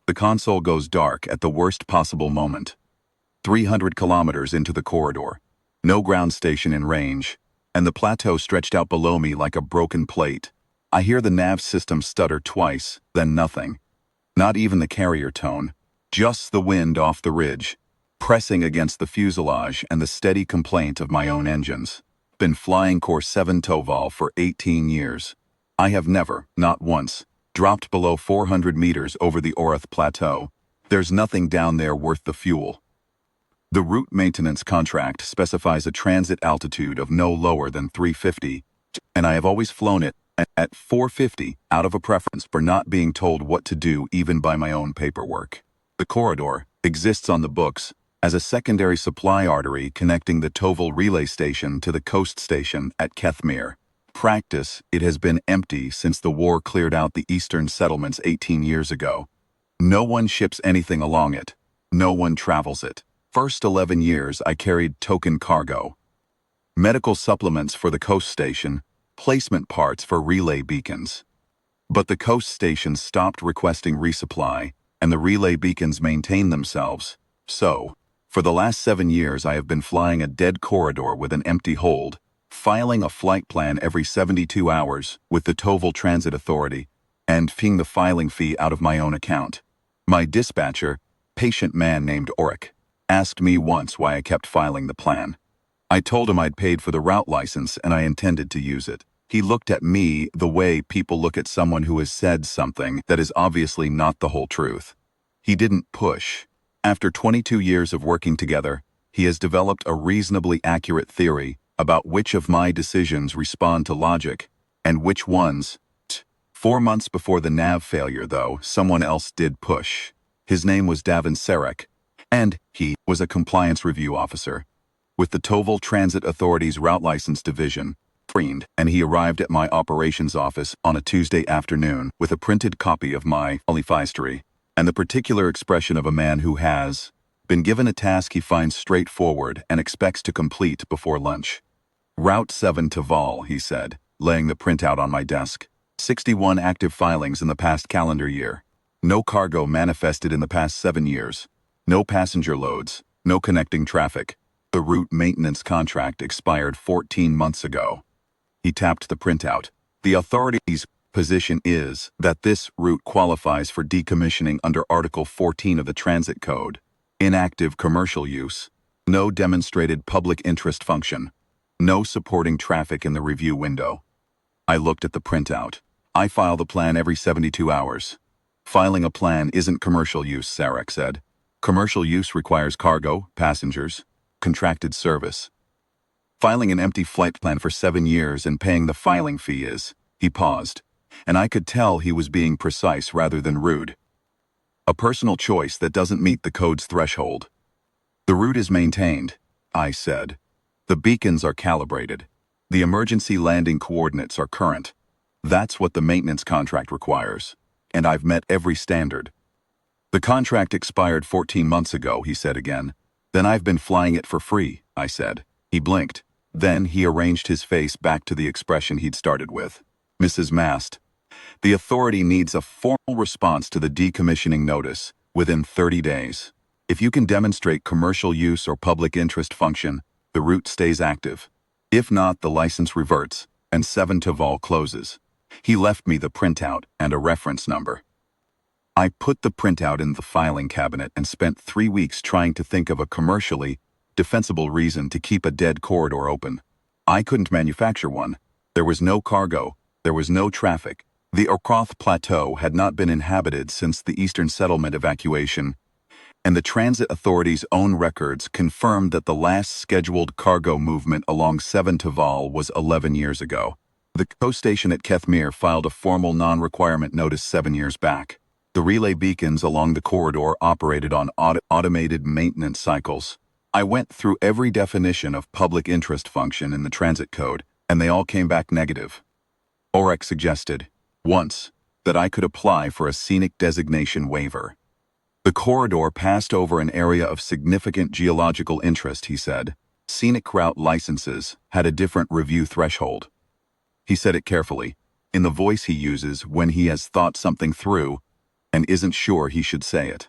The console goes dark at the worst possible moment. 300 kilometers into the corridor. No ground station in range, and the plateau stretched out below me like a broken plate. I hear the nav system stutter twice, then nothing. Not even the carrier tone. Just the wind off the ridge, pressing against the fuselage and the steady complaint of my own engines. Been flying course 7 Toval for 18 years. I have never, not once, dropped below 400 meters over the Orith Plateau. There's nothing down there worth the fuel. The route maintenance contract specifies a transit altitude of no lower than 350, and I have always flown it at 450 out of a preference for not being told what to do even by my own paperwork. The corridor exists on the books as a secondary supply artery connecting the Toval relay station to the coast station at Kethmere. Practice, it has been empty since the war cleared out the eastern settlements 18 years ago. No one ships anything along it. No one travels it. First 11 years I carried token cargo. Medical supplements for the coast station, placement parts for relay beacons. But the coast station stopped requesting resupply, and the relay beacons maintain themselves. So, for the last 7 years I have been flying a dead corridor with an empty hold, filing a flight plan every 72 hours with the Toval Transit Authority, and paying the filing fee out of my own account. My dispatcher, patient man named Auric, asked me once why I kept filing the plan. I told him I'd paid for the route license and I intended to use it. He looked at me the way people look at someone who has said something that is obviously not the whole truth. He didn't push. After 22 years of working together, he has developed a reasonably accurate theory about which of my decisions respond to logic and which ones. 4 months before the nav failure, though, someone else did push. His name was Davin Sarek, and he was a compliance review officer with the Toval Transit Authority's Route License Division, and he arrived at my operations office on a Tuesday afternoon with a printed copy of my history and the particular expression of a man who has been given a task he finds straightforward and expects to complete before lunch. Route 7 Toval, he said, laying the printout on my desk. 61 active filings in the past calendar year. No cargo manifested in the past 7 years. No passenger loads. No connecting traffic. The route maintenance contract expired 14 months ago. He tapped the printout. The authority's position is that this route qualifies for decommissioning under Article 14 of the Transit Code. Inactive commercial use. No demonstrated public interest function. No supporting traffic in the review window. I looked at the printout. I file the plan every 72 hours. Filing a plan isn't commercial use, Sarek said. Commercial use requires cargo, passengers, contracted service. Filing an empty flight plan for 7 years and paying the filing fee is. He paused, and I could tell he was being precise rather than rude. A personal choice that doesn't meet the code's threshold. The route is maintained, I said. The beacons are calibrated. The emergency landing coordinates are current. That's what the maintenance contract requires, and I've met every standard. The contract expired 14 months ago, he said again. Then I've been flying it for free, I said. He blinked. Then he arranged his face back to the expression he'd started with. Mrs. Mast, the authority needs a formal response to the decommissioning notice within 30 days. If you can demonstrate commercial use or public interest function, the route stays active. If not, the license reverts, and 7 Toval closes. He left me the printout and a reference number. I put the printout in the filing cabinet and spent 3 weeks trying to think of a commercially defensible reason to keep a dead corridor open. I couldn't manufacture one. There was no cargo. There was no traffic. The Orith Plateau had not been inhabited since the Eastern Settlement evacuation, and the Transit Authority's own records confirmed that the last scheduled cargo movement along 7 Toval was 11 years ago. The coast station at Kethmere filed a formal non-requirement notice 7 years back. The relay beacons along the corridor operated on automated maintenance cycles. I went through every definition of public interest function in the transit code, and they all came back negative. Auric suggested, once, that I could apply for a scenic designation waiver. The corridor passed over an area of significant geological interest, he said. Scenic route licenses had a different review threshold. He said it carefully, in the voice he uses when he has thought something through, and isn't sure he should say it.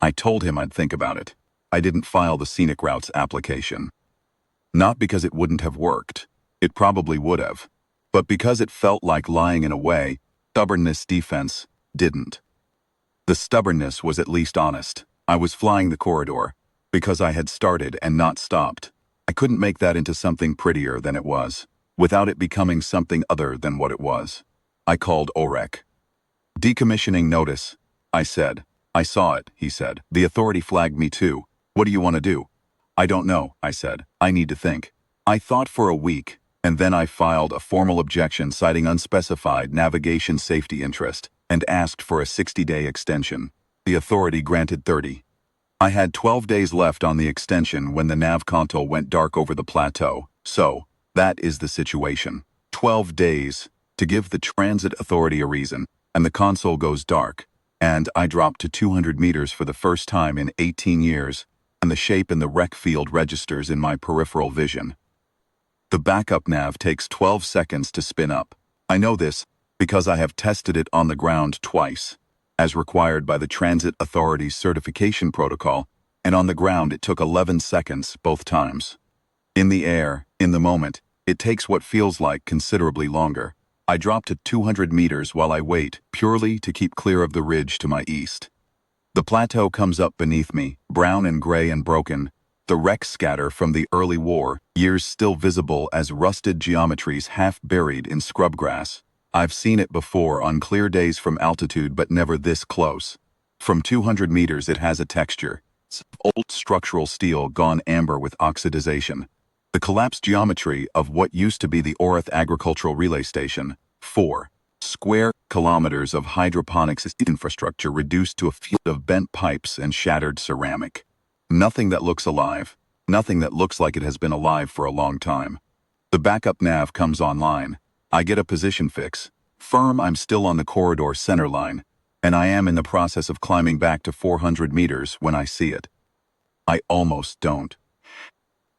I told him I'd think about it. I didn't file the scenic routes application. Not because it wouldn't have worked. It probably would have. But because it felt like lying in a way, stubbornness defense didn't. The stubbornness was at least honest. I was flying the corridor because I had started and not stopped. I couldn't make that into something prettier than it was, without it becoming something other than what it was. I called Orek. Decommissioning notice, I said. I saw it, he said. The authority flagged me too. What do you want to do? I don't know, I said. I need to think. I thought for a week, and then I filed a formal objection citing unspecified navigation safety interest and asked for a 60-day extension. The authority granted 30. I had 12 days left on the extension when the nav console went dark over the plateau. So, that is the situation. 12 days to give the transit authority a reason, and the console goes dark, and I dropped to 200 meters for the first time in 18 years, and the shape in the wreck field registers in my peripheral vision. The backup nav takes 12 seconds to spin up. I know this because I have tested it on the ground twice, as required by the Transit Authority's certification protocol, and on the ground it took 11 seconds both times. In the air, in the moment, it takes what feels like considerably longer. I drop to 200 meters while I wait, purely to keep clear of the ridge to my east. The plateau comes up beneath me, brown and gray and broken, the wreck scatter from the early war, years still visible as rusted geometries half buried in scrub grass. I've seen it before on clear days from altitude, but never this close. From 200 meters it has a texture. It's old structural steel gone amber with oxidization. The collapsed geometry of what used to be the Oreth Agricultural Relay Station. 4 square kilometers of hydroponics infrastructure reduced to a field of bent pipes and shattered ceramic. Nothing that looks alive. Nothing that looks like it has been alive for a long time. The backup nav comes online. I get a position fix. Firm I'm still on the corridor center line, and I am in the process of climbing back to 400 meters when I see it. I almost don't.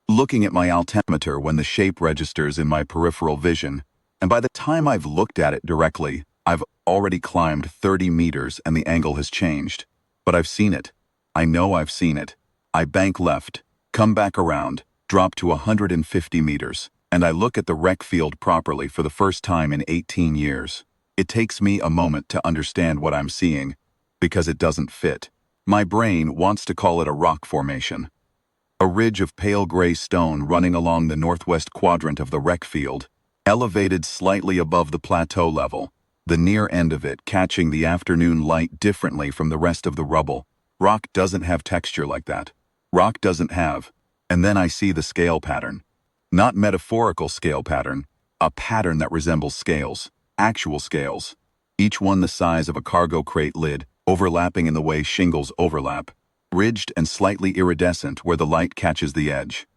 Looking at my altimeter when the shape registers in my peripheral vision, and by the time I've looked at it directly, I've already climbed 30 meters and the angle has changed. But I've seen it. I know I've seen it. I bank left, come back around, drop to 150 meters, and I look at the wreck field properly for the first time in 18 years. It takes me a moment to understand what I'm seeing, because it doesn't fit. My brain wants to call it a rock formation. A ridge of pale gray stone running along the northwest quadrant of the wreck field, elevated slightly above the plateau level, the near end of it catching the afternoon light differently from the rest of the rubble. Rock doesn't have texture like that. Rock doesn't have. And then I see the scale pattern. Not metaphorical scale pattern, a pattern that resembles scales, actual scales, each one the size of a cargo crate lid, overlapping in the way shingles overlap, ridged and slightly iridescent where the light catches the edge.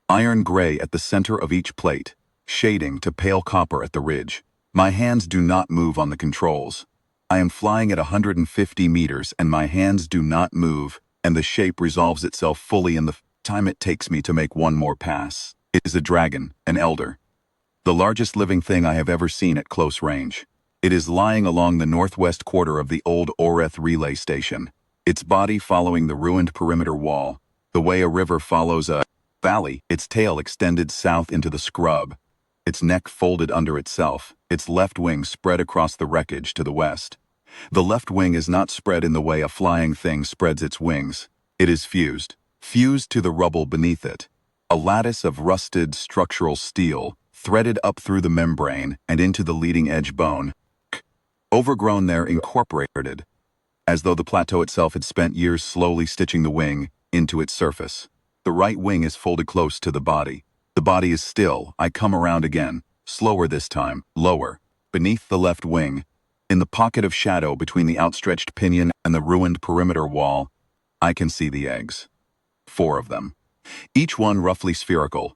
Iron gray at the center of each plate, shading to pale copper at the ridge. My hands do not move on the controls. I am flying at 150 meters and my hands do not move, and the shape resolves itself fully in the time it takes me to make one more pass. It is a dragon, an elder. The largest living thing I have ever seen at close range. It is lying along the northwest quarter of the old Oreth relay station, its body following the ruined perimeter wall, the way a river follows a valley, its tail extended south into the scrub, its neck folded under itself, its left wing spread across the wreckage to the west. The left wing is not spread in the way a flying thing spreads its wings. It is fused to the rubble beneath it. A lattice of rusted structural steel, threaded up through the membrane and into the leading edge bone. Overgrown there, incorporated, as though the plateau itself had spent years slowly stitching the wing into its surface. The right wing is folded close to the body. The body is still. I come around again, slower this time, lower, beneath the left wing, in the pocket of shadow between the outstretched pinion and the ruined perimeter wall. I can see the eggs. 4 of them. Each one roughly spherical,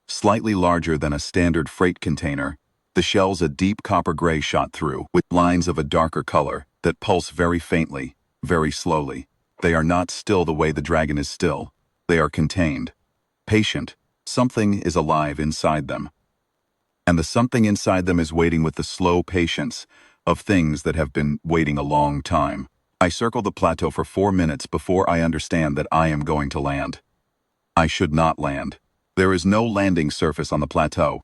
slightly larger than a standard freight container. The shells a deep copper gray shot through, with lines of a darker color that pulse very faintly, very slowly. They are not still the way the dragon is still. They are contained. Patient. Something is alive inside them. And the something inside them is waiting with the slow patience of things that have been waiting a long time. I circle the plateau for 4 minutes before I understand that I am going to land. I should not land. There is no landing surface on the plateau.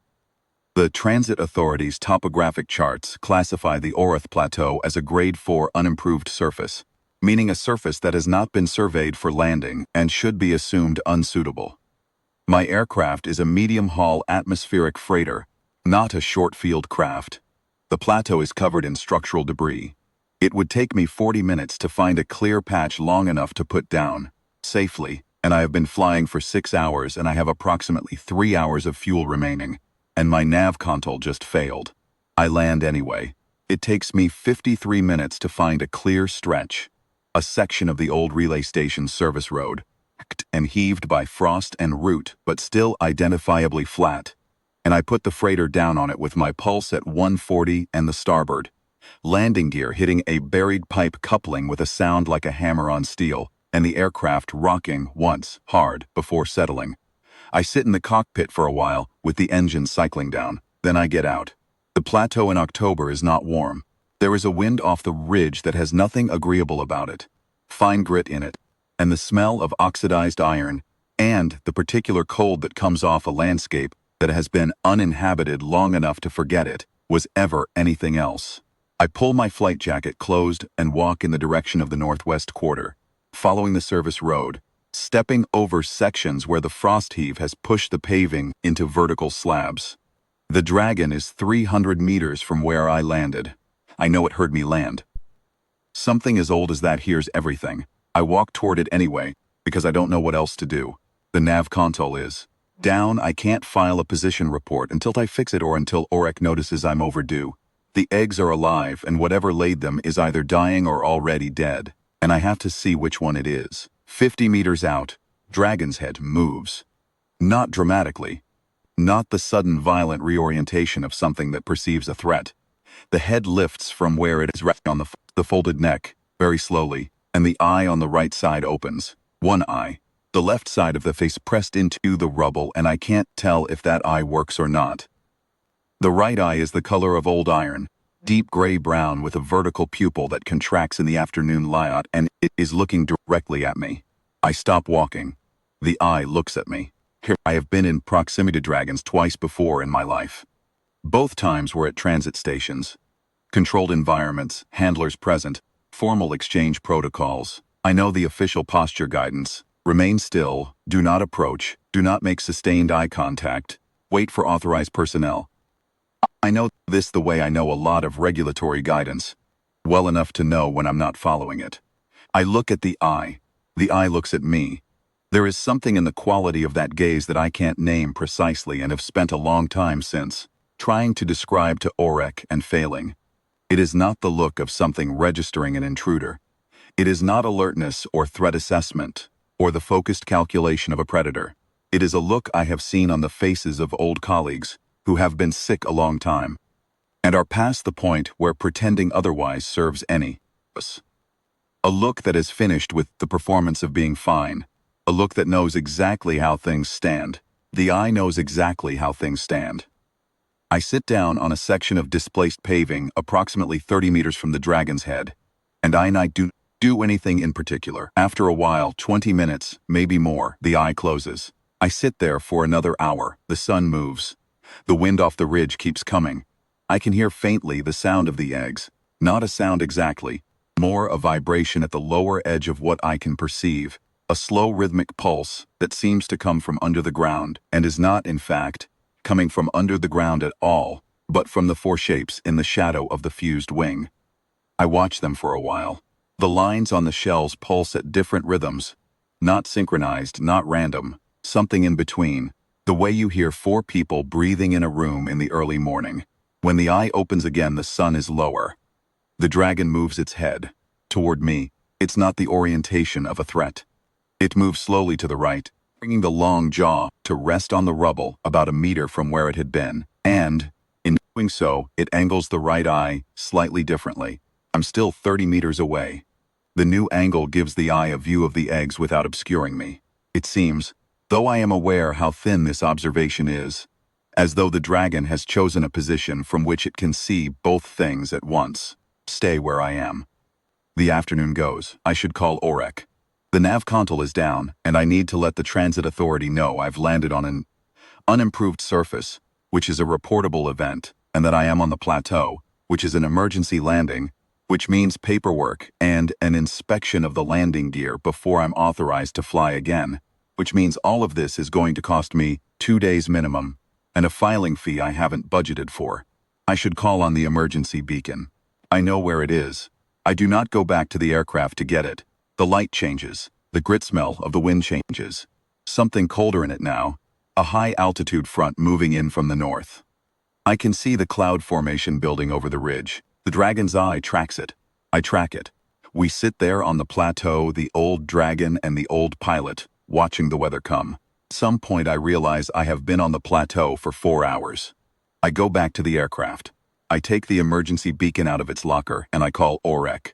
The Transit Authority's topographic charts classify the Orath Plateau as a Grade 4 unimproved surface, meaning a surface that has not been surveyed for landing and should be assumed unsuitable. My aircraft is a medium-haul atmospheric freighter, not a short-field craft. The plateau is covered in structural debris. It would take me 40 minutes to find a clear patch long enough to put down, safely, and I have been flying for 6 hours and I have approximately 3 hours of fuel remaining, and my nav console just failed. I land anyway. It takes me 53 minutes to find a clear stretch, a section of the old relay station service road, and heaved by frost and root, but still identifiably flat, and I put the freighter down on it with my pulse at 140 and the starboard landing gear hitting a buried pipe coupling with a sound like a hammer on steel, and the aircraft rocking once, hard, before settling. I sit in the cockpit for a while, with the engine cycling down, then I get out. The plateau in October is not warm. There is a wind off the ridge that has nothing agreeable about it. Fine grit in it, and the smell of oxidized iron, and the particular cold that comes off a landscape that has been uninhabited long enough to forget it was ever anything else. I pull my flight jacket closed and walk in the direction of the northwest quarter, following the service road, stepping over sections where the frost heave has pushed the paving into vertical slabs. The Dragon is 300 meters from where I landed. I know it heard me land. Something as old as that hears everything. I walk toward it anyway, because I don't know what else to do. The nav console is down. I can't file a position report until I fix it or until OREC notices I'm overdue. The eggs are alive, and whatever laid them is either dying or already dead, and I have to see which one it is. 50 meters out, Dragon's head moves. Not dramatically. Not the sudden violent reorientation of something that perceives a threat. The head lifts from where it is resting on the folded neck, very slowly, and the eye on the right side opens. One eye. The left side of the face pressed into the rubble, and I can't tell if that eye works or not. The right eye is the color of old iron, deep gray-brown with a vertical pupil that contracts in the afternoon light, and it is looking directly at me. I stop walking. The eye looks at me. Here, I have been in proximity to dragons twice before in my life. Both times were at transit stations. Controlled environments, handlers present, formal exchange protocols. I know the official posture guidance. Remain still, do not approach, do not make sustained eye contact, wait for authorized personnel. I know this the way I know a lot of regulatory guidance, well enough to know when I'm not following it. I look at the eye looks at me. There is something in the quality of that gaze that I can't name precisely and have spent a long time since, trying to describe to OREC and failing. It is not the look of something registering an intruder. It is not alertness or threat assessment, or the focused calculation of a predator. It is a look I have seen on the faces of old colleagues, who have been sick a long time, and are past the point where pretending otherwise serves any purpose. A look that is finished with the performance of being fine, a look that knows exactly how things stand. The eye knows exactly how things stand. I sit down on a section of displaced paving approximately 30 meters from the Dragon's head, and I don't do anything in particular. After a while, 20 minutes, maybe more, the eye closes. I sit there for another hour. The sun moves. The wind off the ridge keeps coming. I can hear faintly the sound of the eggs. Not a sound exactly, more a vibration at the lower edge of what I can perceive, a slow rhythmic pulse that seems to come from under the ground and is not, in fact, coming from under the ground at all, but from the four shapes in the shadow of the fused wing. I watch them for a while. The lines on the shells pulse at different rhythms, not synchronized, not random, something in between. The way you hear 4 people breathing in a room in the early morning. When the eye opens again, the sun is lower. The Dragon moves its head. Toward me, it's not the orientation of a threat. It moves slowly to the right, bringing the long jaw to rest on the rubble about a meter from where it had been, and, in doing so, it angles the right eye slightly differently. I'm still 30 meters away. The new angle gives the eye a view of the eggs without obscuring me. It seems, though I am aware how thin this observation is, as though the Dragon has chosen a position from which it can see both things at once. Stay where I am. The afternoon goes. I should call Orek. The nav console is down, and I need to let the transit authority know I've landed on an unimproved surface, which is a reportable event, and that I am on the plateau, which is an emergency landing, which means paperwork and an inspection of the landing gear before I'm authorized to fly again, which means all of this is going to cost me 2 days minimum, and a filing fee I haven't budgeted for. I should call on the emergency beacon. I know where it is. I do not go back to the aircraft to get it. The light changes. The grit smell of the wind changes. Something colder in it now. A high-altitude front moving in from the north. I can see the cloud formation building over the ridge. The dragon's eye tracks it. I track it. We sit there on the plateau, the old dragon and the old pilot, watching the weather come. At some point I realize I have been on the plateau for 4 hours. I go back to the aircraft. I take the emergency beacon out of its locker and I call Orek.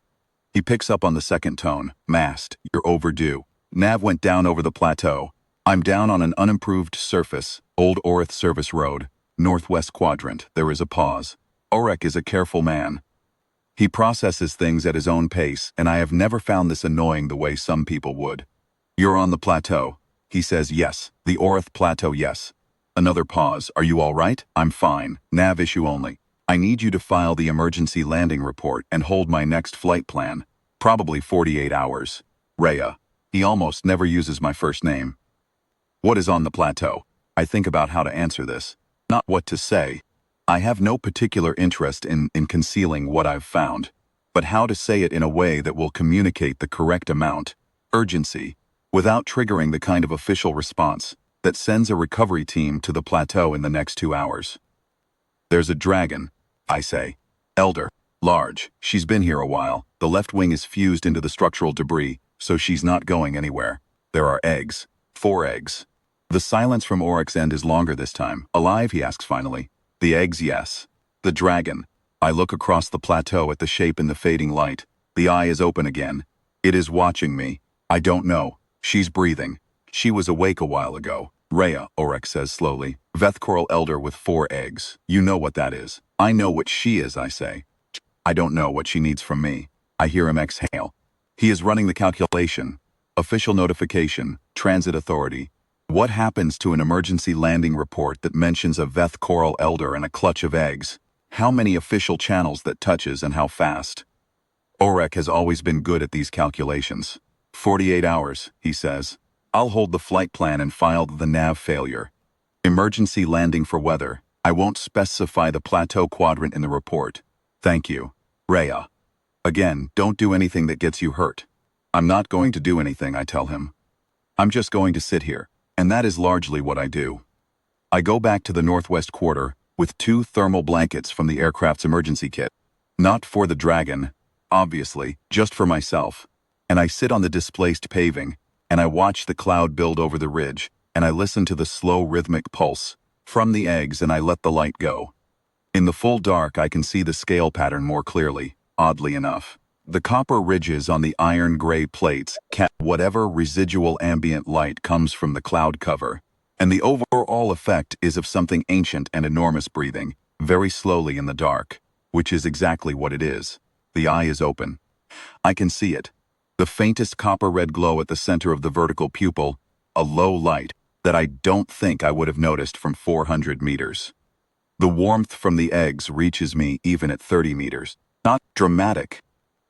He picks up on the second tone. Mast, you're overdue. Nav went down over the plateau. I'm down on an unimproved surface, Old Orith Service Road, northwest quadrant. There is a pause. Orek is a careful man. He processes things at his own pace, and I have never found this annoying the way some people would. You're on the plateau. He says yes. The Orith Plateau, yes. Another pause. Are you all right? I'm fine. Nav issue only. I need you to file the emergency landing report and hold my next flight plan. Probably 48 hours. Rhea. He almost never uses my first name. What is on the plateau? I think about how to answer this. Not what to say. I have no particular interest in concealing what I've found, but how to say it in a way that will communicate the correct amount, urgency, without triggering the kind of official response that sends a recovery team to the plateau in the next 2 hours. There's a dragon, I say. Elder. Large. She's been here a while. The left wing is fused into the structural debris, so she's not going anywhere. There are eggs. 4 eggs. The silence from Orek's end is longer this time. Alive, he asks finally. The eggs, yes. The dragon. I look across the plateau at the shape in the fading light. The eye is open again. It is watching me. I don't know. She's breathing. She was awake a while ago. Rhea, Orek says slowly. Vethcoral elder with 4 eggs. You know what that is. I know what she is, I say. I don't know what she needs from me. I hear him exhale. He is running the calculation. Official notification. Transit authority. What happens to an emergency landing report that mentions a Vethcoral elder and a clutch of eggs? How many official channels that touches and how fast? Orek has always been good at these calculations. 48 hours, he says. I'll hold the flight plan and file the nav failure. Emergency landing for weather. I won't specify the plateau quadrant in the report. Thank you. Rhea. Again, don't do anything that gets you hurt. I'm not going to do anything, I tell him. I'm just going to sit here, and that is largely what I do. I go back to the northwest quarter with 2 thermal blankets from the aircraft's emergency kit. Not for the dragon, obviously, just for myself. And I sit on the displaced paving, and I watch the cloud build over the ridge, and I listen to the slow rhythmic pulse from the eggs, and I let the light go. In the full dark, I can see the scale pattern more clearly, oddly enough. The copper ridges on the iron-gray plates catch whatever residual ambient light comes from the cloud cover, and the overall effect is of something ancient and enormous breathing, very slowly in the dark, which is exactly what it is. The eye is open. I can see it. The faintest copper-red glow at the center of the vertical pupil, a low light that I don't think I would have noticed from 400 meters. The warmth from the eggs reaches me even at 30 meters. Not dramatic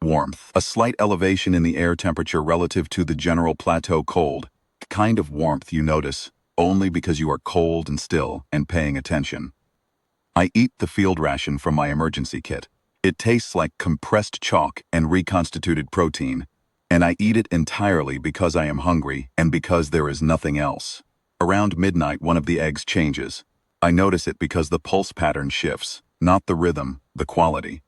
warmth, a slight elevation in the air temperature relative to the general plateau cold, the kind of warmth you notice only because you are cold and still and paying attention. I eat the field ration from my emergency kit. It tastes like compressed chalk and reconstituted protein, and I eat it entirely because I am hungry and because there is nothing else. Around midnight, one of the eggs changes. I notice it because the pulse pattern shifts, not the rhythm, the quality.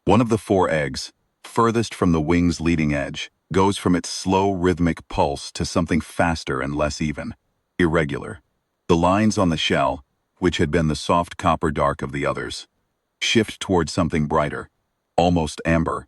One of the 4 eggs, furthest from the wing's leading edge, goes from its slow rhythmic pulse to something faster and less even, irregular. The lines on the shell, which had been the soft copper dark of the others, shift towards something brighter, almost amber,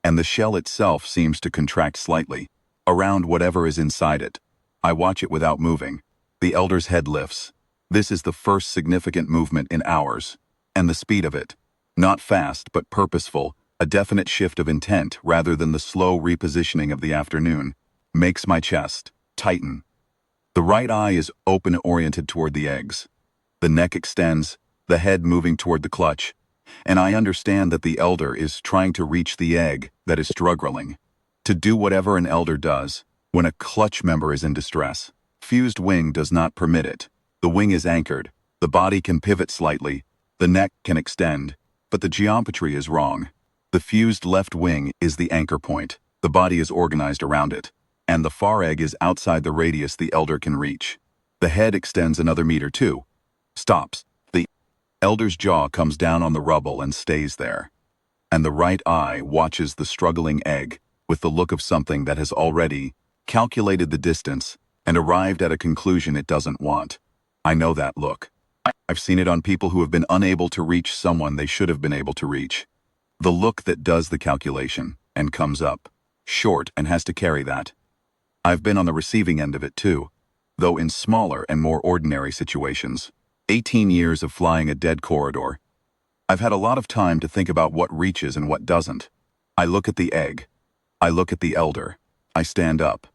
and the shell itself seems to contract slightly, around whatever is inside it. I watch it without moving. The elder's head lifts. This is the first significant movement in hours, and the speed of it, not fast but purposeful, A definite shift of intent rather than the slow repositioning of the afternoon makes my chest tighten. The right eye is open, oriented toward the eggs. The neck extends, the head moving toward the clutch, and I understand that the elder is trying to reach the egg that is struggling. To do whatever an elder does when a clutch member is in distress, fused wing does not permit it. The wing is anchored, the body can pivot slightly, the neck can extend, but the geometry is wrong. The fused left wing is the anchor point, the body is organized around it, and the far egg is outside the radius the elder can reach. The head extends another meter too. Stops. The elder's jaw comes down on the rubble and stays there. And the right eye watches the struggling egg with the look of something that has already calculated the distance and arrived at a conclusion it doesn't want. I know that look. I've seen it on people who have been unable to reach someone they should have been able to reach. The look that does the calculation and comes up short and has to carry that. I've been on the receiving end of it too, though in smaller and more ordinary situations. 18 years of flying a dead corridor. I've had a lot of time to think about what reaches and what doesn't. I look at the egg. I look at the elder. I stand up.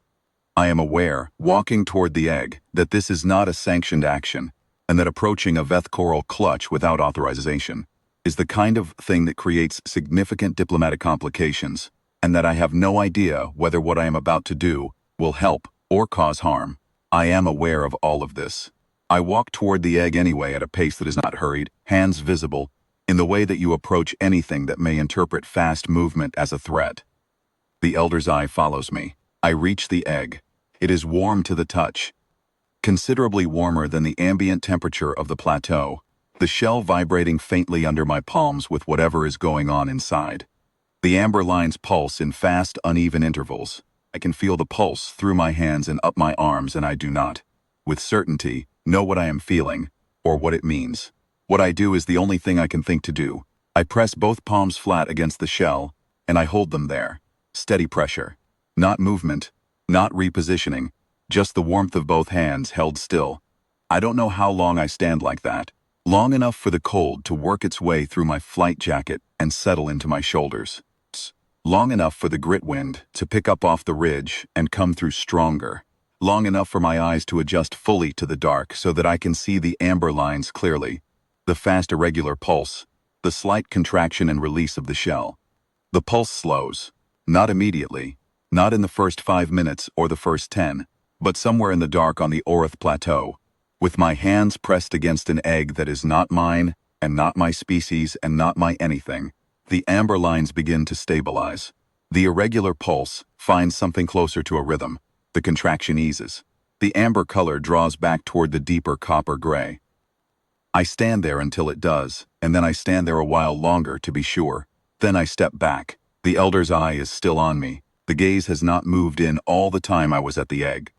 I am aware, walking toward the egg, that this is not a sanctioned action, and that approaching a Veth coral clutch without authorization is the kind of thing that creates significant diplomatic complications, and that I have no idea whether what I am about to do will help or cause harm. I am aware of all of this. I walk toward the egg anyway at a pace that is not hurried, hands visible, in the way that you approach anything that may interpret fast movement as a threat. The elder's eye follows me. I reach the egg. It is warm to the touch, considerably warmer than the ambient temperature of the plateau, the shell vibrating faintly under my palms with whatever is going on inside. The amber lines pulse in fast, uneven intervals. I can feel the pulse through my hands and up my arms, and I do not, with certainty, know what I am feeling, or what it means. What I do is the only thing I can think to do. I press both palms flat against the shell, and I hold them there. Steady pressure. Not movement, not repositioning, just the warmth of both hands held still. I don't know how long I stand like that. Long enough for the cold to work its way through my flight jacket and settle into my shoulders. Long enough for the grit wind to pick up off the ridge and come through stronger. Long enough for my eyes to adjust fully to the dark so that I can see the amber lines clearly. The fast irregular pulse, the slight contraction and release of the shell. The pulse slows, not immediately, not in the first 5 minutes or the first 10, but somewhere in the dark on the Orith Plateau, with my hands pressed against an egg that is not mine, and not my species, and not my anything. The amber lines begin to stabilize. The irregular pulse finds something closer to a rhythm. The contraction eases. The amber color draws back toward the deeper copper gray. I stand there until it does, and then I stand there a while longer to be sure. Then I step back. The elder's eye is still on me. The gaze has not moved in all the time I was at the egg.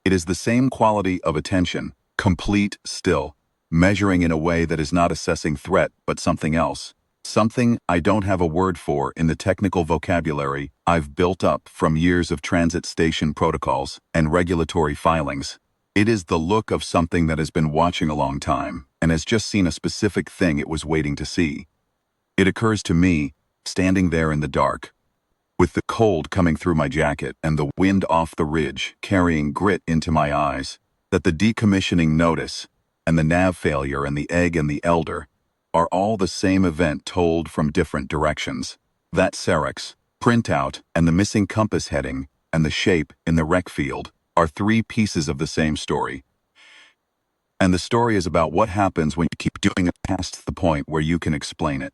It is the same quality of attention, complete still, measuring in a way that is not assessing threat but something else. Something I don't have a word for in the technical vocabulary I've built up from years of transit station protocols and regulatory filings. It is the look of something that has been watching a long time and has just seen a specific thing it was waiting to see. It occurs to me, standing there in the dark, with the cold coming through my jacket and the wind off the ridge carrying grit into my eyes, that the decommissioning notice and the nav failure and the egg and the elder are all the same event told from different directions. That Xerox printout and the missing compass heading and the shape in the rec field are 3 pieces of the same story. And the story is about what happens when you keep doing it past the point where you can explain it.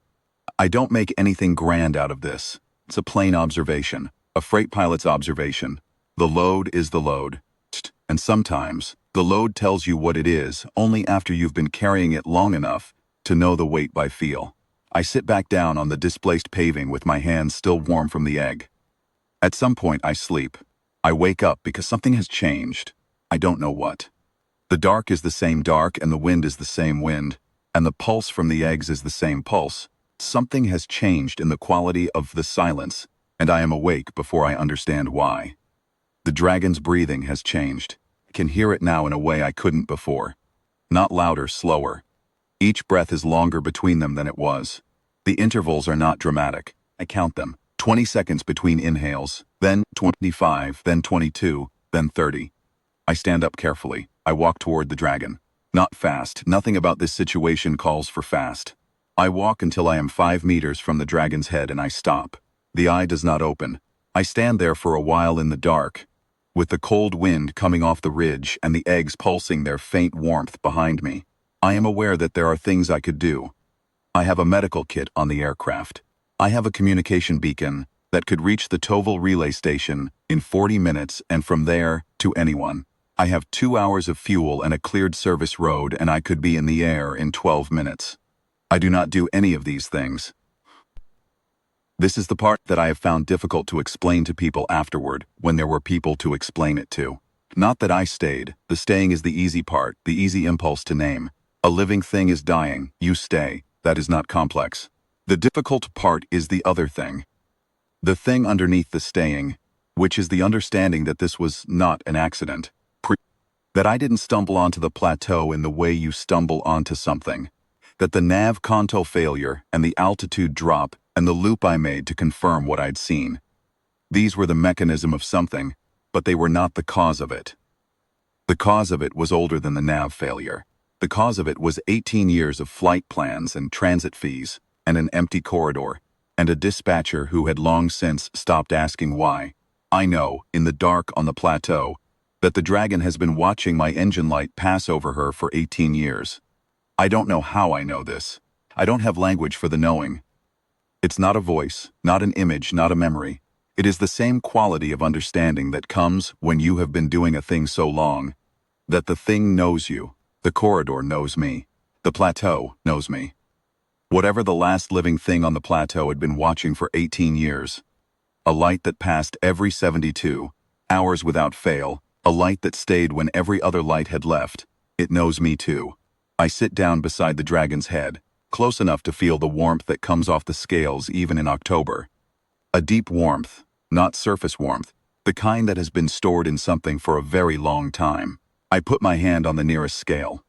I don't make anything grand out of this. It's a plain observation, a freight pilot's observation. The load is the load. And sometimes, the load tells you what it is only after you've been carrying it long enough to know the weight by feel. I sit back down on the displaced paving with my hands still warm from the egg. At some point I sleep. I wake up because something has changed. I don't know what. The dark is the same dark and the wind is the same wind, and the pulse from the eggs is the same pulse. Something has changed in the quality of the silence, and I am awake before I understand why. The dragon's breathing has changed. I can hear it now in a way I couldn't before. Not louder, slower. Each breath is longer between them than it was. The intervals are not dramatic. I count them. 20 seconds between inhales, then 25, then 22, then 30. I stand up carefully. I walk toward the dragon. Not fast. Nothing about this situation calls for fast. I walk until I am 5 meters from the dragon's head and I stop. The eye does not open. I stand there for a while in the dark, with the cold wind coming off the ridge and the eggs pulsing their faint warmth behind me. I am aware that there are things I could do. I have a medical kit on the aircraft. I have a communication beacon that could reach the Toval relay station in 40 minutes and from there to anyone. I have 2 hours of fuel and a cleared service road, and I could be in the air in 12 minutes. I do not do any of these things. This is the part that I have found difficult to explain to people afterward when there were people to explain it to. Not that I stayed. The staying is the easy part, the easy impulse to name. A living thing is dying. You stay. That is not complex. The difficult part is the other thing. The thing underneath the staying, which is the understanding that this was not an accident. That I didn't stumble onto the plateau in the way you stumble onto something. That the nav conto failure and the altitude drop and the loop I made to confirm what I'd seen. These were the mechanism of something, but they were not the cause of it. The cause of it was older than the nav failure. The cause of it was 18 years of flight plans and transit fees, and an empty corridor, and a dispatcher who had long since stopped asking why. I know, in the dark on the plateau, that the dragon has been watching my engine light pass over her for 18 years. I don't know how I know this. I don't have language for the knowing. It's not a voice, not an image, not a memory. It is the same quality of understanding that comes when you have been doing a thing so long, that the thing knows you. The corridor knows me. The plateau knows me. Whatever the last living thing on the plateau had been watching for 18 years. A light that passed every 72 hours without fail. A light that stayed when every other light had left. It knows me too. I sit down beside the dragon's head, close enough to feel the warmth that comes off the scales even in October. A deep warmth, not surface warmth, the kind that has been stored in something for a very long time. I put my hand on the nearest scale.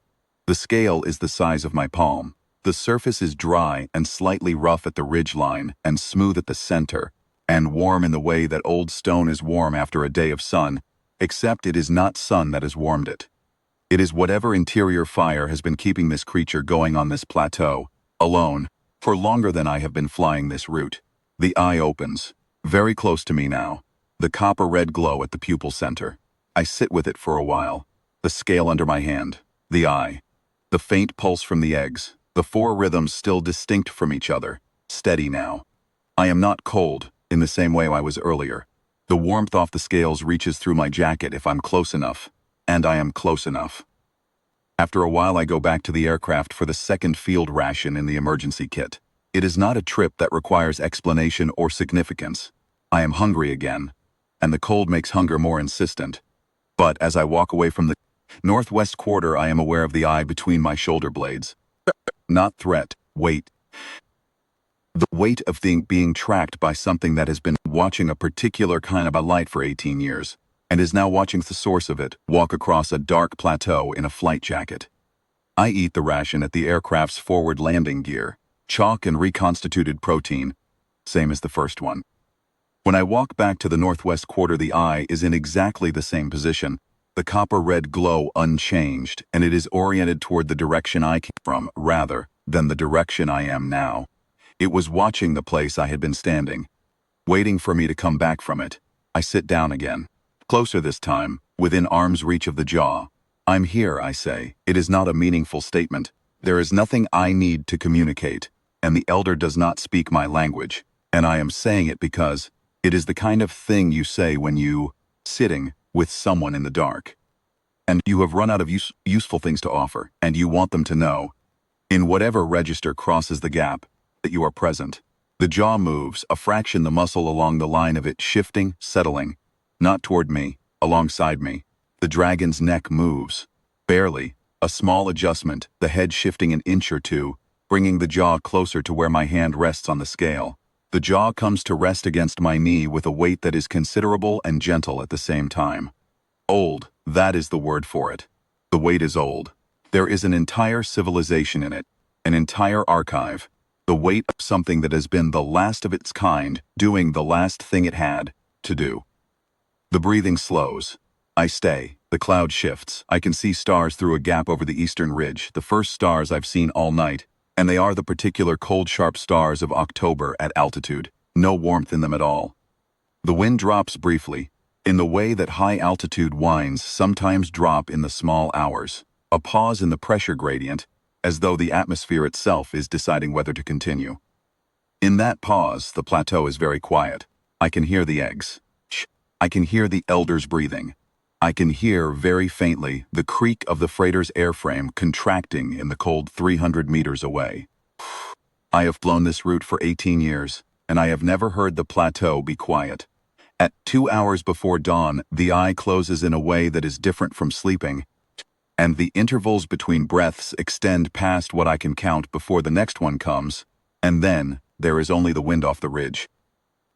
The scale is the size of my palm. The surface is dry and slightly rough at the ridge line and smooth at the center, and warm in the way that old stone is warm after a day of sun, except it is not sun that has warmed it. It is whatever interior fire has been keeping this creature going on this plateau, alone, for longer than I have been flying this route. The eye opens, very close to me now, the copper-red glow at the pupil center. I sit with it for a while, the scale under my hand, the eye, the faint pulse from the eggs, the 4 rhythms still distinct from each other, steady now. I am not cold, in the same way I was earlier. The warmth off the scales reaches through my jacket if I'm close enough, and I am close enough. After a while I go back to the aircraft for the second field ration in the emergency kit. It is not a trip that requires explanation or significance. I am hungry again, and the cold makes hunger more insistent. But as I walk away from the northwest quarter, I am aware of the eye between my shoulder blades. Not threat, weight. The weight of being tracked by something that has been watching a particular kind of a light for 18 years, and is now watching the source of it walk across a dark plateau in a flight jacket. I eat the ration at the aircraft's forward landing gear, chalk and reconstituted protein, same as the first one. When I walk back to the northwest quarter, the eye is in exactly the same position, the copper-red glow unchanged, and it is oriented toward the direction I came from rather than the direction I am now. It was watching the place I had been standing, waiting for me to come back from it. I sit down again, closer this time, within arm's reach of the jaw. I'm here, I say. It is not a meaningful statement. There is nothing I need to communicate, and the elder does not speak my language, and I am saying it because it is the kind of thing you say when you sitting with someone in the dark, and you have run out of useful things to offer, and you want them to know, in whatever register crosses the gap, that you are present. The jaw moves, a fraction the muscle along the line of it shifting, settling, not toward me, alongside me. The dragon's neck moves, barely, a small adjustment, the head shifting an inch or two, bringing the jaw closer to where my hand rests on the scale. The jaw comes to rest against my knee with a weight that is considerable and gentle at the same time. Old, that is the word for it. The weight is old. There is an entire civilization in it, an entire archive. The weight of something that has been the last of its kind, doing the last thing it had to do. The breathing slows. I stay. The cloud shifts. I can see stars through a gap over the eastern ridge, the first stars I've seen all night, and they are the particular cold, sharp stars of October at altitude. No warmth in them at all. The wind drops briefly, in the way that high-altitude winds sometimes drop in the small hours. A pause in the pressure gradient, as though the atmosphere itself is deciding whether to continue. In that pause, the plateau is very quiet. I can hear the eggs. I can hear the elders breathing. I can hear, very faintly, the creak of the freighter's airframe contracting in the cold 300 meters away. I have flown this route for 18 years, and I have never heard the plateau be quiet. At 2 hours before dawn, the eye closes in a way that is different from sleeping, and the intervals between breaths extend past what I can count before the next one comes, and then there is only the wind off the ridge,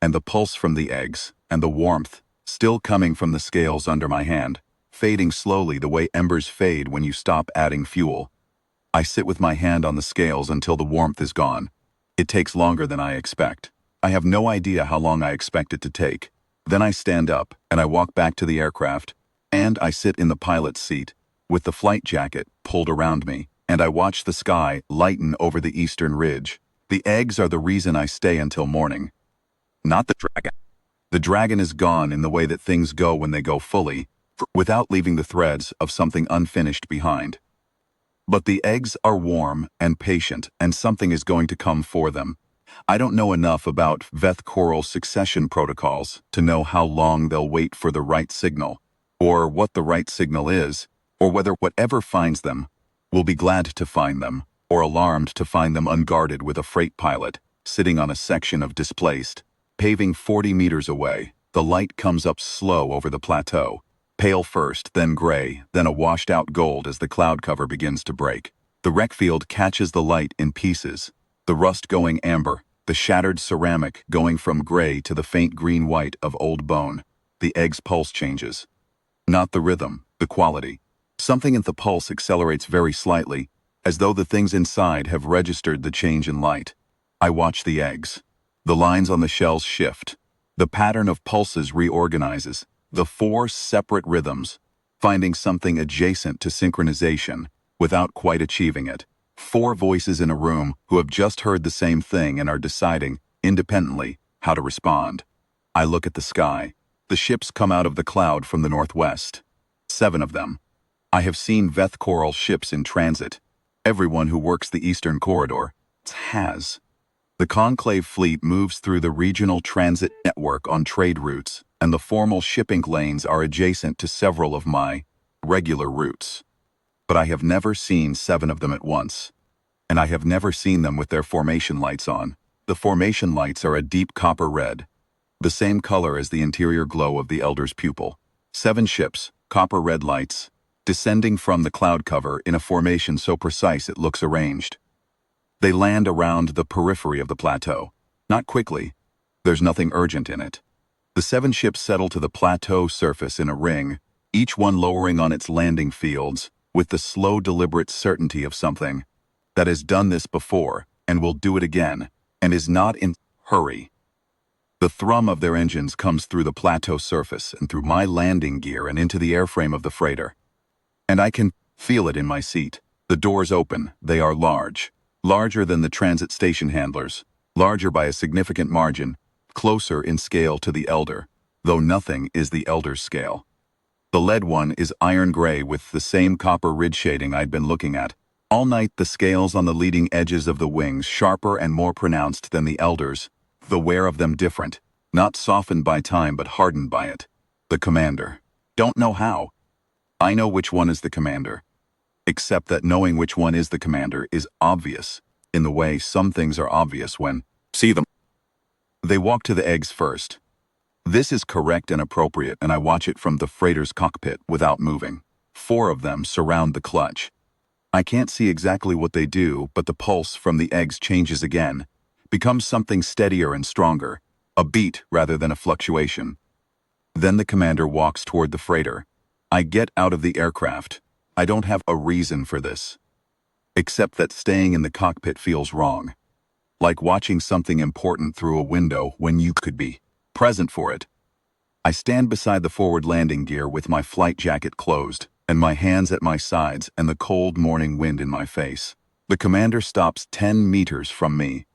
and the pulse from the eggs, and the warmth, still coming from the scales under my hand, fading slowly the way embers fade when you stop adding fuel. I sit with my hand on the scales until the warmth is gone. It takes longer than I expect. I have no idea how long I expect it to take. Then I stand up, and I walk back to the aircraft, and I sit in the pilot's seat, with the flight jacket pulled around me, and I watch the sky lighten over the eastern ridge. The eggs are the reason I stay until morning. Not the dragon. The dragon is gone in the way that things go when they go fully, without leaving the threads of something unfinished behind. But the eggs are warm and patient, and something is going to come for them. I don't know enough about Veth coral succession protocols to know how long they'll wait for the right signal, or what the right signal is, or whether whatever finds them will be glad to find them, or alarmed to find them unguarded with a freight pilot, sitting on a section of displaced, paving 40 meters away. The light comes up slow over the plateau, pale first, then gray, then a washed-out gold as the cloud cover begins to break. The wreck field catches the light in pieces, the rust going amber, the shattered ceramic going from gray to the faint green-white of old bone. The egg's pulse changes. Not the rhythm, the quality. Something in the pulse accelerates very slightly, as though the things inside have registered the change in light. I watch the eggs. The lines on the shells shift. The pattern of pulses reorganizes. The 4 separate rhythms, finding something adjacent to synchronization, without quite achieving it. 4 voices in a room who have just heard the same thing and are deciding, independently, how to respond. I look at the sky. The ships come out of the cloud from the northwest. 7 of them. I have seen Veth coral ships in transit. Everyone who works the Eastern Corridor has. The conclave fleet moves through the regional transit network on trade routes, and the formal shipping lanes are adjacent to several of my regular routes. But I have never seen 7 of them at once, and I have never seen them with their formation lights on. The formation lights are a deep copper red, the same color as the interior glow of the elder's pupil. 7 ships, copper red lights, descending from the cloud cover in a formation so precise it looks arranged. They land around the periphery of the plateau. Not quickly. There's nothing urgent in it. The 7 ships settle to the plateau surface in a ring, each one lowering on its landing fields, with the slow, deliberate certainty of something that has done this before and will do it again, and is not in hurry. The thrum of their engines comes through the plateau surface and through my landing gear and into the airframe of the freighter. And I can feel it in my seat. The doors open. They are large. Larger than the transit station handlers, larger by a significant margin, closer in scale to the elder, though nothing is the elder's scale. The lead one is iron gray with the same copper ridge shading I'd been looking at. All night the scales on the leading edges of the wings sharper and more pronounced than the elder's, the wear of them different, not softened by time but hardened by it. The commander. Don't know how. I know which one is the commander. Except that knowing which one is the commander is obvious, in the way some things are obvious when see them. They walk to the eggs first. This is correct and appropriate, and I watch it from the freighter's cockpit without moving. 4 of them surround the clutch. I can't see exactly what they do, but the pulse from the eggs changes again, becomes something steadier and stronger, a beat rather than a fluctuation. Then the commander walks toward the freighter. I get out of the aircraft. I don't have a reason for this, except that staying in the cockpit feels wrong. like watching something important through a window when you could be present for it. I stand beside the forward landing gear with my flight jacket closed, and my hands at my sides and the cold morning wind in my face. The commander stops 10 meters from me,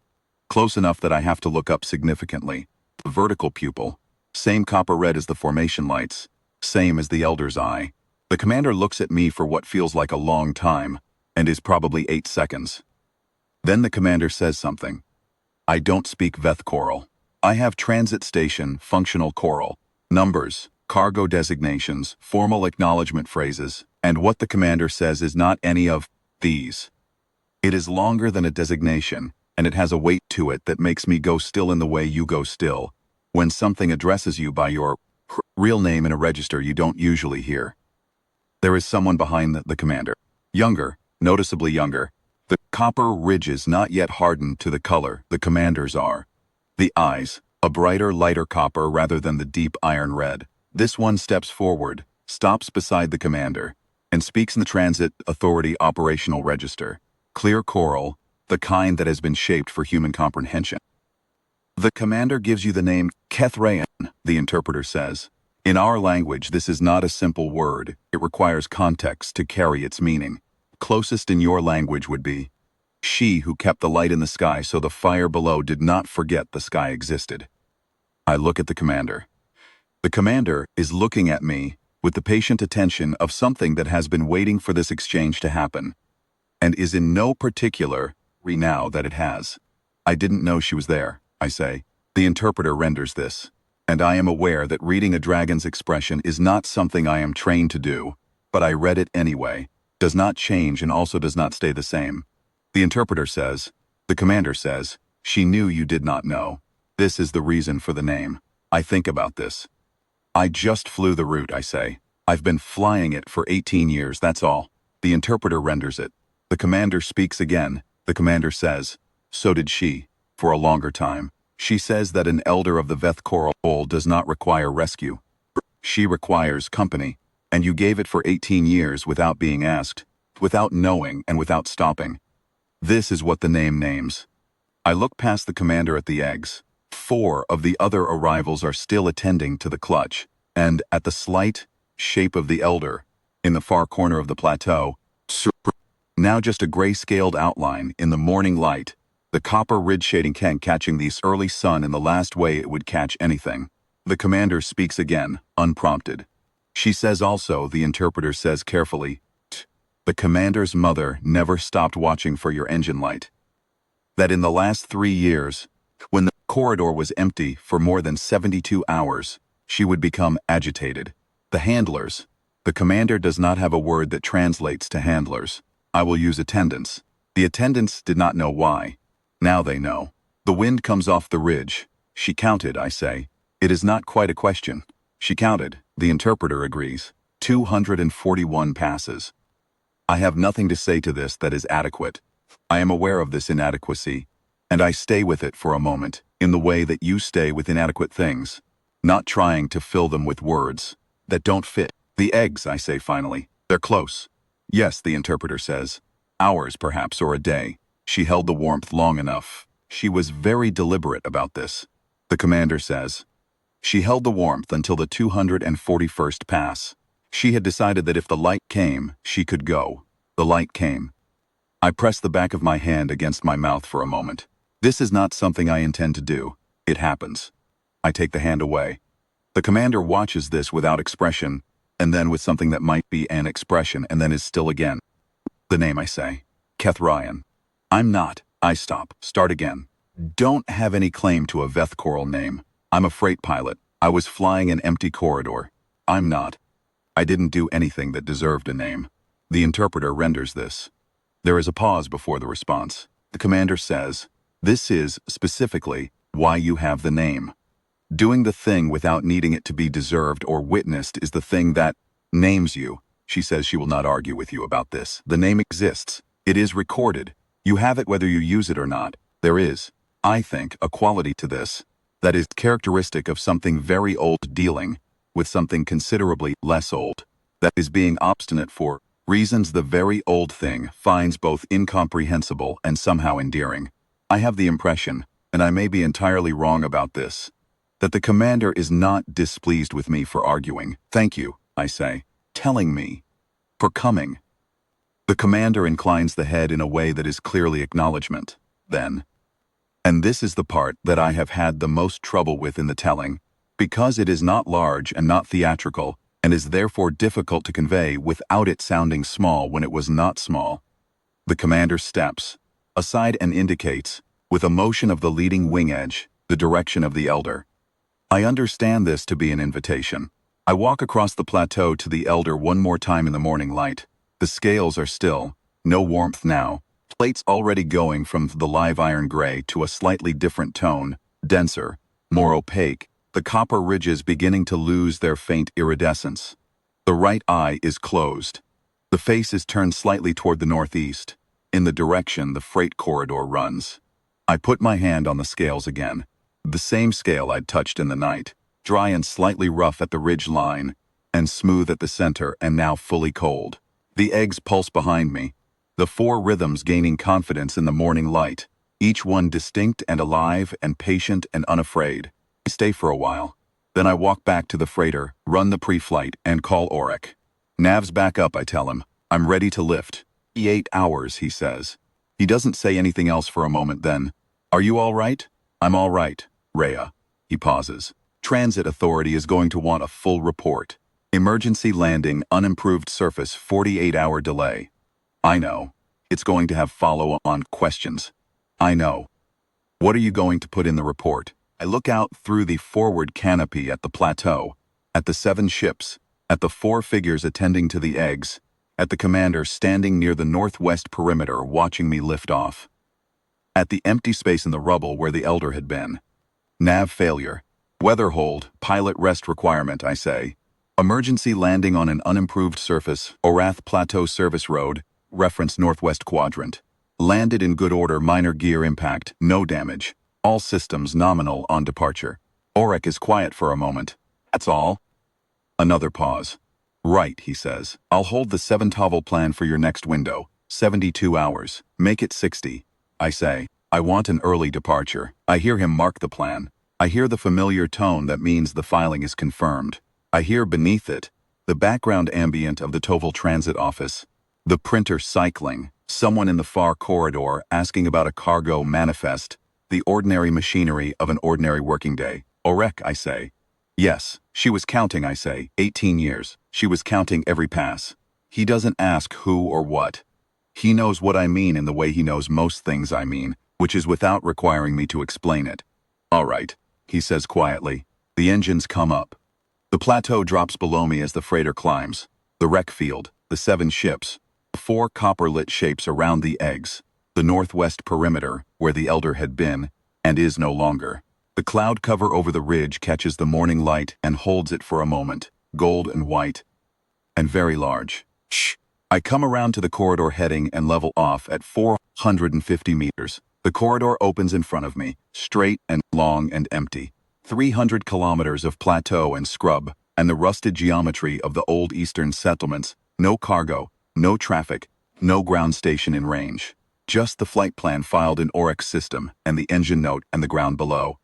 close enough that I have to look up significantly. The vertical pupil, same copper red as the formation lights, same as the elder's eye. The commander looks at me for what feels like a long time, and is probably 8 seconds. Then the commander says something. I don't speak Veth Choral. I have transit station, functional choral, numbers, cargo designations, formal acknowledgement phrases, and what the commander says is not any of these. It is longer than a designation, and it has a weight to it that makes me go still in the way you go still, when something addresses you by your real name in a register you don't usually hear. There is someone behind the commander. Younger, noticeably younger. The copper ridges not yet hardened to the color the commander's are. The eyes, a brighter, lighter copper rather than the deep iron red. This one steps forward, stops beside the commander, and speaks in the Transit Authority operational register. Clear coral, the kind that has been shaped for human comprehension. The commander gives you the name Kethrayan, the interpreter says. In our language, this is not a simple word. It requires context to carry its meaning. Closest in your language would be, she who kept the light in the sky so the fire below did not forget the sky existed. I look at the commander. The commander is looking at me with the patient attention of something that has been waiting for this exchange to happen, and is in no particular hurry now that it has. I didn't know she was there, I say. The interpreter renders this, and I am aware that reading a dragon's expression is not something I am trained to do, but I read it anyway. Does not change and also does not stay the same. The interpreter says, the commander says, she knew you did not know. This is the reason for the name. I think about this. I just flew the route, I say. I've been flying it for 18 years, that's all. The interpreter renders it. The commander speaks again. The commander says, so did she, for a longer time. She says that an elder of the Veth Choral does not require rescue. She requires company. And you gave it for 18 years without being asked, without knowing and without stopping. This is what the name names. I look past the commander at the eggs. 4 of the other arrivals are still attending to the clutch, and at the slight shape of the elder, in the far corner of the plateau, now just a gray-scaled outline in the morning light, the copper ridge shading catching the early sun in the last way it would catch anything. The commander speaks again, unprompted. She says also, the interpreter says carefully, the commander's mother never stopped watching for your engine light. That in the last 3 years, when the corridor was empty for more than 72 hours, she would become agitated. The handlers. The commander does not have a word that translates to handlers. I will use attendants. The attendants did not know why. Now they know. The wind comes off the ridge. She counted, I say. It is not quite a question. She counted. The interpreter agrees. 241 passes. I have nothing to say to this that is adequate. I am aware of this inadequacy, and I stay with it for a moment, in the way that you stay with inadequate things, not trying to fill them with words that don't fit. The eggs, I say finally, they're close. Yes, the interpreter says. Hours, perhaps, or a day. She held the warmth long enough. She was very deliberate about this. The commander says. She held the warmth until the 241st pass. She had decided that if the light came, she could go. The light came. I press the back of my hand against my mouth for a moment. This is not something I intend to do. It happens. I take the hand away. The commander watches this without expression, and then with something that might be an expression, and then is still again. The name, I say. Kethrayan. I'm not. I stop. Start again. Don't have any claim to a Veth Choral name. I'm a freight pilot. I was flying an empty corridor. I'm not. I didn't do anything that deserved a name. The interpreter renders this. There is a pause before the response. The commander says, this is, specifically, why you have the name. Doing the thing without needing it to be deserved or witnessed is the thing that names you. She says she will not argue with you about this. The name exists. It is recorded. You have it whether you use it or not. There is, I think, a quality to this that is characteristic of something very old dealing with something considerably less old, that is being obstinate for reasons the very old thing finds both incomprehensible and somehow endearing. I have the impression, and I may be entirely wrong about this, that the commander is not displeased with me for arguing. Thank you, I say, telling me, for coming. The commander inclines the head in a way that is clearly acknowledgement. Then, and this is the part that I have had the most trouble with in the telling, because it is not large and not theatrical, and is therefore difficult to convey without it sounding small when it was not small. The commander steps aside and indicates, with a motion of the leading wing edge, the direction of the elder. I understand this to be an invitation. I walk across the plateau to the elder one more time in the morning light. The scales are still, no warmth now, plates already going from the live iron gray to a slightly different tone, denser, more opaque, the copper ridges beginning to lose their faint iridescence. The right eye is closed. The face is turned slightly toward the northeast, in the direction the freight corridor runs. I put my hand on the scales again, the same scale I'd touched in the night, dry and slightly rough at the ridge line, and smooth at the center and now fully cold. The eggs pulse behind me, the four rhythms gaining confidence in the morning light, each one distinct and alive and patient and unafraid. I stay for a while. Then I walk back to the freighter, run the pre-flight, and call Auric. Nav's back up, I tell him. I'm ready to lift. 8 hours, he says. He doesn't say anything else for a moment then. Are you all right? I'm all right, Rhea. He pauses. Transit Authority is going to want a full report. Emergency landing, unimproved surface, 48-hour delay. I know. It's going to have follow-on questions. I know. What are you going to put in the report? I look out through the forward canopy at the plateau, at the 7 ships, at the 4 figures attending to the eggs, at the commander standing near the northwest perimeter watching me lift off. At the empty space in the rubble where the elder had been. Nav failure. Weather hold, pilot rest requirement, I say. Emergency landing on an unimproved surface, Orath Plateau Service Road, reference northwest quadrant. Landed in good order, minor gear impact, no damage. All systems nominal on departure. Auric is quiet for a moment. That's all? Another pause. Right, he says. I'll hold the 7-tovel plan for your next window. 72 hours. Make it 60. I say. I want an early departure. I hear him mark the plan. I hear the familiar tone that means the filing is confirmed. I hear beneath it the background ambient of the Toval Transit Office. The printer cycling. Someone in the far corridor asking about a cargo manifest. The ordinary machinery of an ordinary working day. Auric, I say. Yes, she was counting, I say. 18 years. She was counting every pass. He doesn't ask who or what. He knows what I mean in the way he knows most things I mean, which is without requiring me to explain it. All right, he says quietly. The engines come up. The plateau drops below me as the freighter climbs. The wreck field, the 7 ships, 4 copper-lit shapes around the eggs, the northwest perimeter, where the elder had been, and is no longer. The cloud cover over the ridge catches the morning light and holds it for a moment, gold and white, and very large. Shh! I come around to the corridor heading and level off at 450 meters. The corridor opens in front of me, straight and long and empty. 300 kilometers of plateau and scrub, and the rusted geometry of the old eastern settlements. No cargo, no traffic, no ground station in range. Just the flight plan filed in Auric's system, and the engine note and the ground below.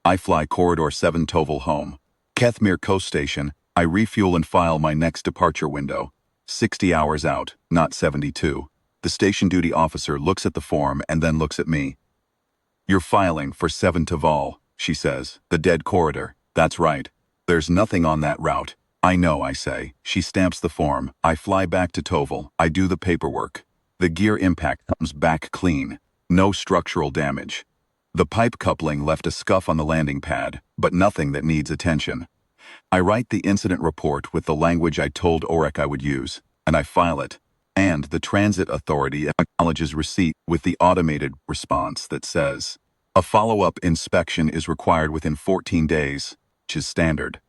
I fly Corridor 7 Toval home. Kethmir Coast Station, I refuel and file my next departure window. 60 hours out, not 72. The station duty officer looks at the form and then looks at me. You're filing for 7 Toval, she says. The dead corridor. That's right. There's nothing on that route. I know, I say. She stamps the form. I fly back to Toval. I do the paperwork. The gear impact comes back clean. No structural damage. The pipe coupling left a scuff on the landing pad, but nothing that needs attention. I write the incident report with the language I told Auric I would use, and I file it. And the Transit Authority acknowledges receipt with the automated response that says, a follow-up inspection is required within 14 days, which is standard.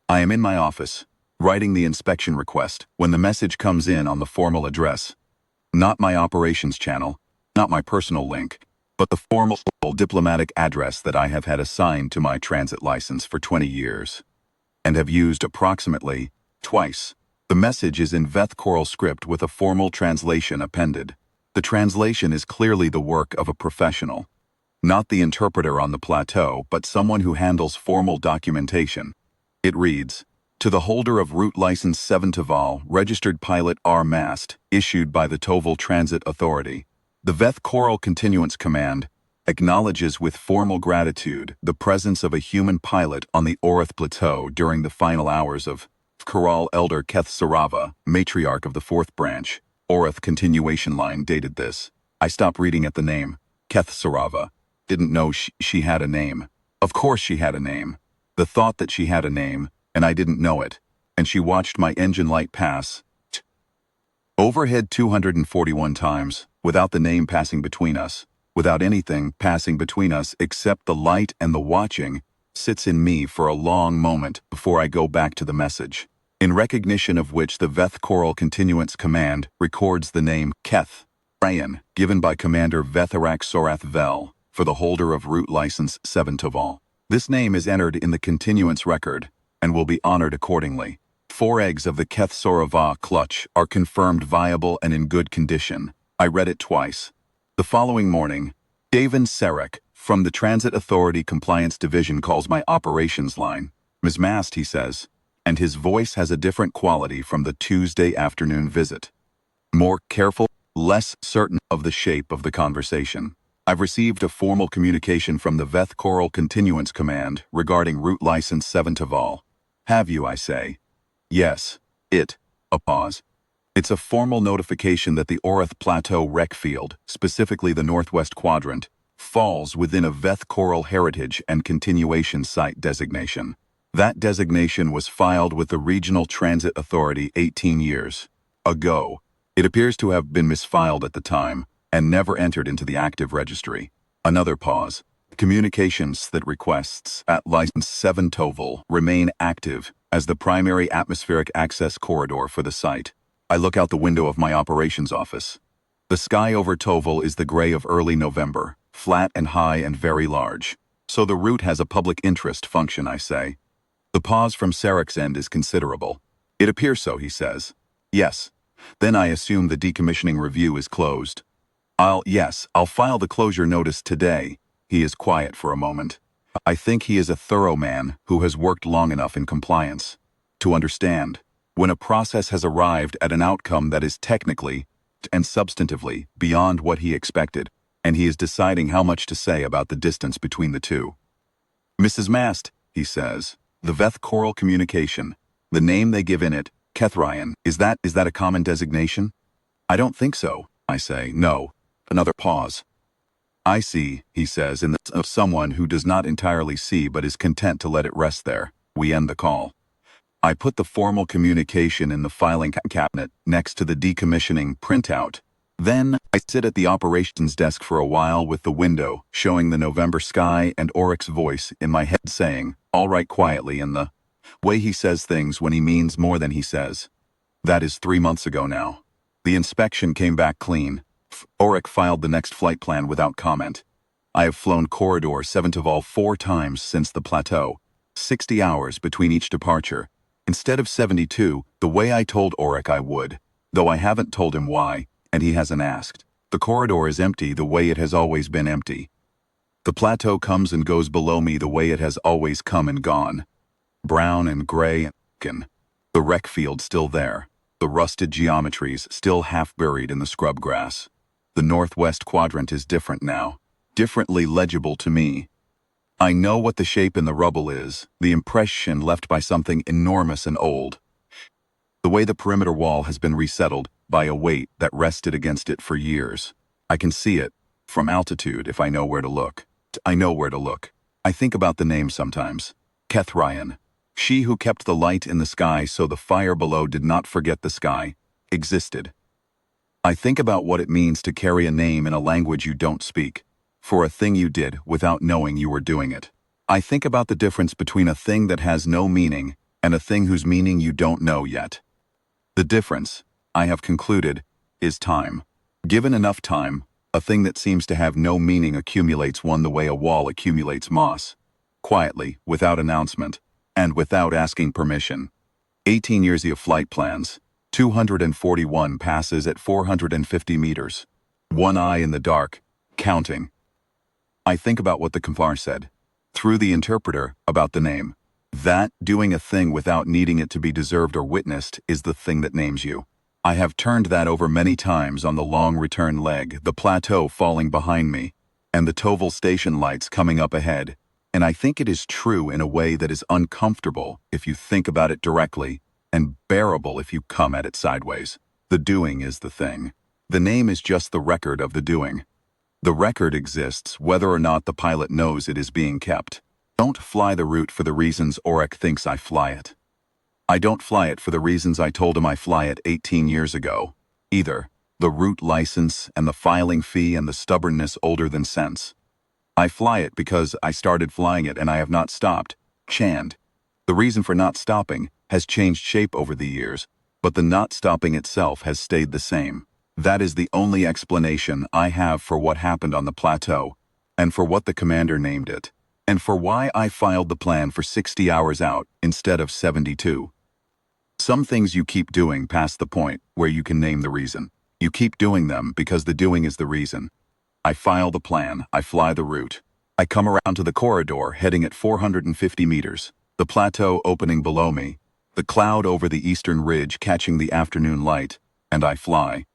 I am in my office, writing the inspection request, when the message comes in on the formal address. Not my operations channel, not my personal link, but the formal diplomatic address that I have had assigned to my transit license for 20 years, and have used approximately twice. The message is in Veth Choral script with a formal translation appended. The translation is clearly the work of a professional. Not the interpreter on the plateau, but someone who handles formal documentation. It reads, "To the holder of route license 7 Taval, registered pilot R. Mast, issued by the Toval Transit Authority. The Veth Choral Continuance Command acknowledges with formal gratitude the presence of a human pilot on the Orith Plateau during the final hours of Choral Elder Keth Sarava, matriarch of the 4th branch. Orith continuation line dated this." I stopped reading at the name, Keth Sarava. Didn't know she had a name. Of course she had a name. The thought that she had a name, and I didn't know it, and she watched my engine light pass overhead 241 times, without the name passing between us, without anything passing between us except the light and the watching, sits in me for a long moment before I go back to the message, in recognition of which the Veth Choral Continuance Command records the name Keth Ryan, given by Commander Vetharak Sorath Vel, for the holder of route license 7 Taval. This name is entered in the continuance record, and will be honored accordingly. 4 eggs of the Keth Sorava clutch are confirmed viable and in good condition. I read it twice. The following morning, Davin Sarek, from the Transit Authority Compliance Division, calls my operations line. "Ms. Mast," he says, and his voice has a different quality from the Tuesday afternoon visit. More careful, less certain of the shape of the conversation. "I've received a formal communication from the Veth Choral Continuance Command regarding route license 7 Taval. Have you, I say?" "Yes." A pause. "It's a formal notification that the Orith Plateau Rec Field, specifically the Northwest Quadrant, falls within a Veth Choral Heritage and Continuation Site designation. That designation was filed with the Regional Transit Authority 18 years ago. It appears to have been misfiled at the time, and never entered into the active registry." Another pause. "Communications that requests at license 7 Toval remain active as the primary atmospheric access corridor for the site." I look out the window of my operations office. The sky over Toval is the gray of early November, flat and high and very large. "So the route has a public interest function," I say. The pause from Sarek's end is considerable. "It appears so," he says. "Yes. Then I assume the decommissioning review is closed." I'll file the closure notice today." He is quiet for a moment. I think he is a thorough man who has worked long enough in compliance to understand when a process has arrived at an outcome that is technically and substantively beyond what he expected, and he is deciding how much to say about the distance between the two. "Mrs. Mast," he says, "the Veth Choral Communication, the name they give in it, Kethryan, is that a common designation?" "I don't think so," I say. "No." Another pause. "I see," he says, in the tone of someone who does not entirely see but is content to let it rest there. We end the call. I put the formal communication in the filing cabinet next to the decommissioning printout. Then I sit at the operations desk for a while with the window showing the November sky and Oryx's voice in my head saying, "All right," quietly, in the way he says things when he means more than he says. That is 3 months ago now. The inspection came back clean. Oryx filed the next flight plan without comment. I have flown Corridor 7 Taval 4 times since the plateau, 60 hours between each departure, instead of 72, the way I told Oryx I would, though I haven't told him why, and he hasn't asked. The corridor is empty the way it has always been empty. The plateau comes and goes below me the way it has always come and gone. Brown and gray and the wreck field still there, the rusted geometries still half buried in the scrub grass. The northwest quadrant is different now, differently legible to me. I know what the shape in the rubble is, the impression left by something enormous and old. The way the perimeter wall has been resettled by a weight that rested against it for years. I can see it from altitude if I know where to look. I know where to look. I think about the name sometimes. Kethryan. She who kept the light in the sky so the fire below did not forget the sky, existed. I think about what it means to carry a name in a language you don't speak, for a thing you did without knowing you were doing it. I think about the difference between a thing that has no meaning and a thing whose meaning you don't know yet. The difference, I have concluded, is time. Given enough time, a thing that seems to have no meaning accumulates one the way a wall accumulates moss. Quietly, without announcement, and without asking permission. 18 years of flight plans. 241 passes at 450 meters. One eye in the dark, counting. I think about what the Kamfar said, through the interpreter, about the name. That, doing a thing without needing it to be deserved or witnessed, is the thing that names you. I have turned that over many times on the long return leg, the plateau falling behind me, and the Toval station lights coming up ahead. And I think it is true in a way that is uncomfortable if you think about it directly, and bearable if you come at it sideways. The doing is the thing. The name is just the record of the doing. The record exists whether or not the pilot knows it is being kept. Don't fly the route for the reasons Orek thinks I fly it. I don't fly it for the reasons I told him I fly it 18 years ago, either. The route license and the filing fee and the stubbornness older than sense. I fly it because I started flying it and I have not stopped. Chand. The reason for not stopping has changed shape over the years, but the not stopping itself has stayed the same. That is the only explanation I have for what happened on the plateau, and for what the commander named it, and for why I filed the plan for 60 hours out instead of 72. Some things you keep doing past the point where you can name the reason. You keep doing them because the doing is the reason. I file the plan, I fly the route. I come around to the corridor heading at 450 meters, the plateau opening below me, the cloud over the eastern ridge catching the afternoon light, and I fly.